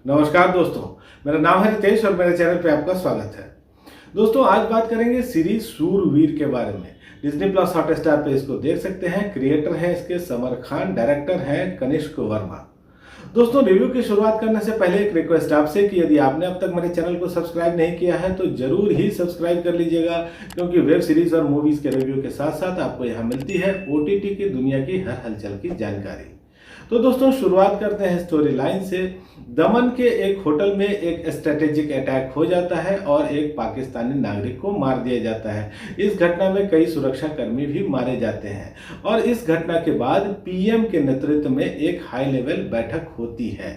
नमस्कार दोस्तों, मेरा नाम है रितेश और मेरे चैनल पे आपका स्वागत है। दोस्तों आज बात करेंगे सीरीज शूरवीर के बारे में। डिज्नी प्लस हॉटस्टार पे इसको देख सकते हैं। क्रिएटर हैं इसके समर खान, डायरेक्टर हैं कनिष्क वर्मा। दोस्तों रिव्यू की शुरुआत करने से पहले एक रिक्वेस्ट आपसे कि यदि आपने अब तक मेरे चैनल को सब्सक्राइब नहीं किया है तो जरूर ही सब्सक्राइब कर लीजिएगा, क्योंकि वेब सीरीज और मूवीज के रिव्यू के साथ साथ आपको यहाँ मिलती है ओटीटी की दुनिया की हर हलचल की जानकारी। तो दोस्तों शुरुआत करते हैं स्टोरी लाइन से। दमन के एक होटल में एक स्ट्रेटेजिक अटैक हो जाता है और एक पाकिस्तानी नागरिक को मार दिया जाता है। इस घटना में कई सुरक्षा कर्मी भी मारे जाते हैं और इस घटना के बाद पीएम के नेतृत्व में एक हाई लेवल बैठक होती है।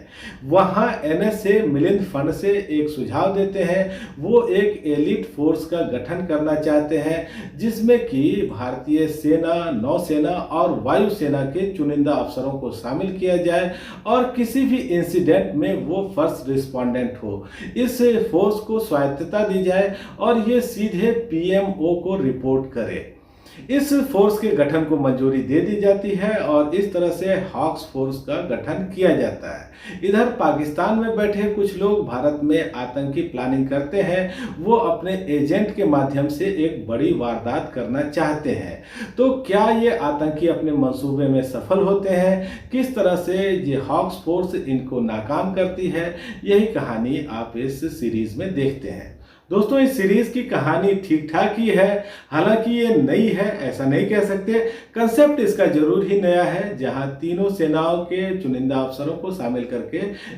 वहां एनएसए मिलिंद फंड से एक सुझाव देते हैं। वो एक एलिट फोर्स का गठन करना चाहते हैं जिसमें कि भारतीय सेना, नौसेना और वायुसेना के चुनिंदा अफसरों को शामिल किया जाए और किसी भी इंसिडेंट में वो फर्स्ट रिस्पोंडेंट हो। इस फोर्स को स्वायत्तता दी जाए और ये सीधे पीएमओ को रिपोर्ट करे। इस फोर्स के गठन को मंजूरी दे दी जाती है और इस तरह से हॉक्स फोर्स का गठन किया जाता है। इधर पाकिस्तान में बैठे कुछ लोग भारत में आतंकी प्लानिंग करते हैं। वो अपने एजेंट के माध्यम से एक बड़ी वारदात करना चाहते हैं। तो क्या ये आतंकी अपने मंसूबे में सफल होते हैं? किस तरह से ये हॉक्स फोर्स इनको नाकाम करती है? यही कहानी आप इस सीरीज में देखते हैं। दोस्तों इस सीरीज की कहानी ठीक ठाक ही है, हालांकि ये नई है ऐसा नहीं कह सकते। कंसेप्ट इसका जरूर ही नया है, जहां तीनों सेनाओं के चुनिंदा अफसरों को शामिल करके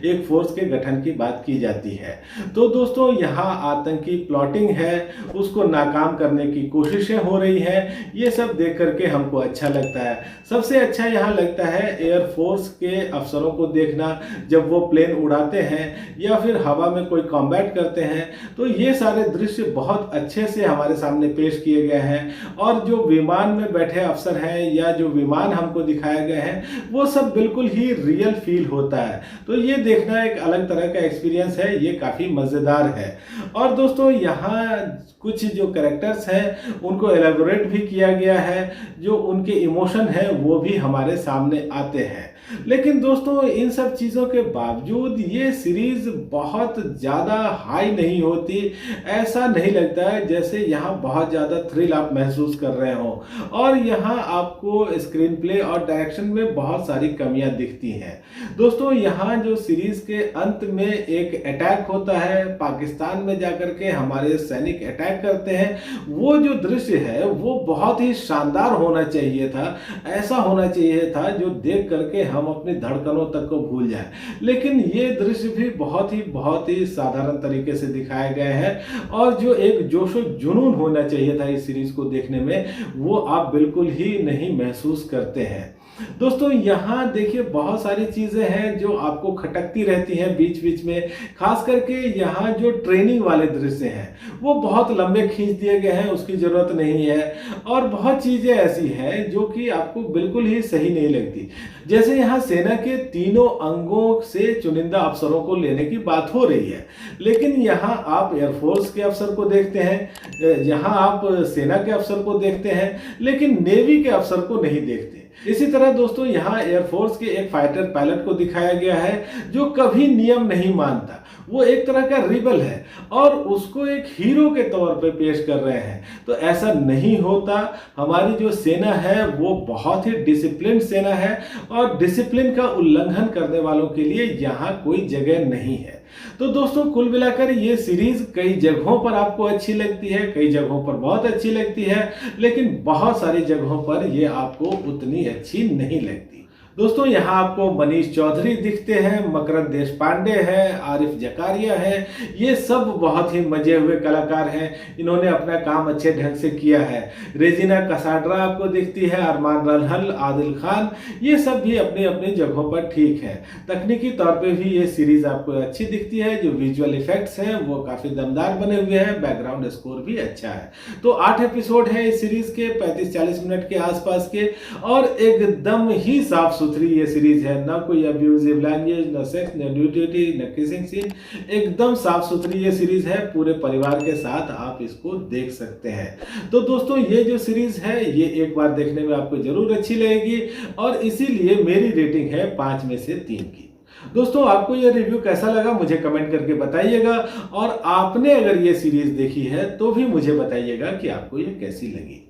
एक फोर्स के गठन की बात की जाती है। तो दोस्तों यहाँ आतंकी प्लॉटिंग है, उसको नाकाम करने की कोशिशें हो रही हैं। ये सब देख करके हमको अच्छा लगता है। सबसे अच्छा यहाँ लगता है एयरफोर्स के अफसरों को देखना, जब वो प्लेन उड़ाते हैं या फिर हवा में कोई कॉम्बैट करते हैं। तो ये सारे दृश्य बहुत अच्छे से हमारे सामने पेश किए गए हैं और जो विमान में बैठे अफसर हैं या जो विमान हमको दिखाए गए हैं वो सब बिल्कुल ही रियल फील होता है। तो ये देखना एक अलग तरह का एक्सपीरियंस है, ये काफ़ी मज़ेदार है। और दोस्तों यहाँ कुछ जो कैरेक्टर्स हैं उनको एलेबोरेट भी किया गया है, जो उनके इमोशन हैं वो भी हमारे सामने आते हैं। लेकिन दोस्तों इन सब चीज़ों के बावजूद ये सीरीज बहुत ज़्यादा हाई नहीं होती। ऐसा नहीं लगता है जैसे यहाँ बहुत ज़्यादा थ्रिल आप महसूस कर रहे हो। और यहाँ आपको स्क्रीन प्ले और डायरेक्शन में बहुत सारी कमियां दिखती हैं। दोस्तों यहाँ जो सीरीज के अंत में एक अटैक होता है, पाकिस्तान में जाकर के हमारे सैनिक अटैक करते हैं, वो जो दृश्य है वो बहुत ही शानदार होना चाहिए था। ऐसा होना चाहिए था जो देख करके हम अपनी धड़कनों तक को भूल जाएं। लेकिन ये दृश्य भी बहुत ही साधारण तरीके से दिखाए गए हैं और जो एक जोशो जुनून होना चाहिए था इस सीरीज को देखने में, वो आप बिल्कुल ही नहीं महसूस करते हैं। दोस्तों यहाँ देखिए बहुत सारी चीजें हैं जो आपको खटकती रहती हैं बीच बीच में। खास करके यहाँ जो ट्रेनिंग वाले दृश्य हैं वो बहुत लंबे खींच दिए गए हैं, उसकी जरूरत नहीं है। और बहुत चीजें ऐसी हैं जो कि आपको बिल्कुल ही सही नहीं लगती। जैसे यहाँ सेना के तीनों अंगों से चुनिंदा अफसरों को लेने की बात हो रही है, लेकिन यहाँ आप एयरफोर्स के अफसर को देखते हैं, यहाँ आप सेना के अफसर को देखते हैं, लेकिन नेवी के अफसर को नहीं देखते। इसी तरह दोस्तों यहाँ एयरफोर्स के एक फाइटर पायलट को दिखाया गया है जो कभी नियम नहीं मानता। वो एक तरह का रिबल है और उसको एक हीरो के तौर पे पेश कर रहे हैं। तो ऐसा नहीं होता। हमारी जो सेना है वो बहुत ही डिसिप्लिन सेना है और डिसिप्लिन का उल्लंघन करने वालों के लिए यहाँ कोई जगह नहीं है। तो दोस्तों कुल मिलाकर ये सीरीज कई जगहों पर आपको अच्छी लगती है, कई जगहों पर बहुत अच्छी लगती है, लेकिन बहुत सारी जगहों पर ये आपको उतनी अच्छी नहीं लगती। दोस्तों यहाँ आपको मनीष चौधरी दिखते हैं, मकरंद देशपांडे हैं, आरिफ जकारिया है। ये सब बहुत ही मजे हुए कलाकार हैं, इन्होंने अपना काम अच्छे ढंग से किया है। रेजिना कसाड्रा आपको दिखती है, अरमान रनहल, आदिल खान, ये सब भी अपनी अपनी जगहों पर ठीक है। तकनीकी तौर पे भी ये सीरीज आपको अच्छी दिखती है। जो विजुअल इफेक्ट्स हैं वो काफ़ी दमदार बने हुए हैं, बैकग्राउंड स्कोर भी अच्छा है। तो 8 एपिसोड है इस सीरीज के, 35-40 मिनट के आसपास के, और एकदम ही साफ सुथरी ये सीरीज है। ना कोई अब्यूजिव लैंग्वेज, ना सेक्स, ना न्यूडिटी, ना किसिंग सीन, एकदम साफ सुथरी ये सीरीज है। पूरे परिवार के साथ आप इसको देख सकते हैं। तो दोस्तों ये जो सीरीज है ये एक बार देखने में आपको जरूर अच्छी लगेगी और इसीलिए मेरी रेटिंग है 5 में से 3 की। दोस्तों आपको यह रिव्यू कैसा लगा मुझे कमेंट करके बताइएगा, और आपने अगर ये सीरीज देखी है तो भी मुझे बताइएगा कि आपको ये कैसी लगी।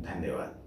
धन्यवाद।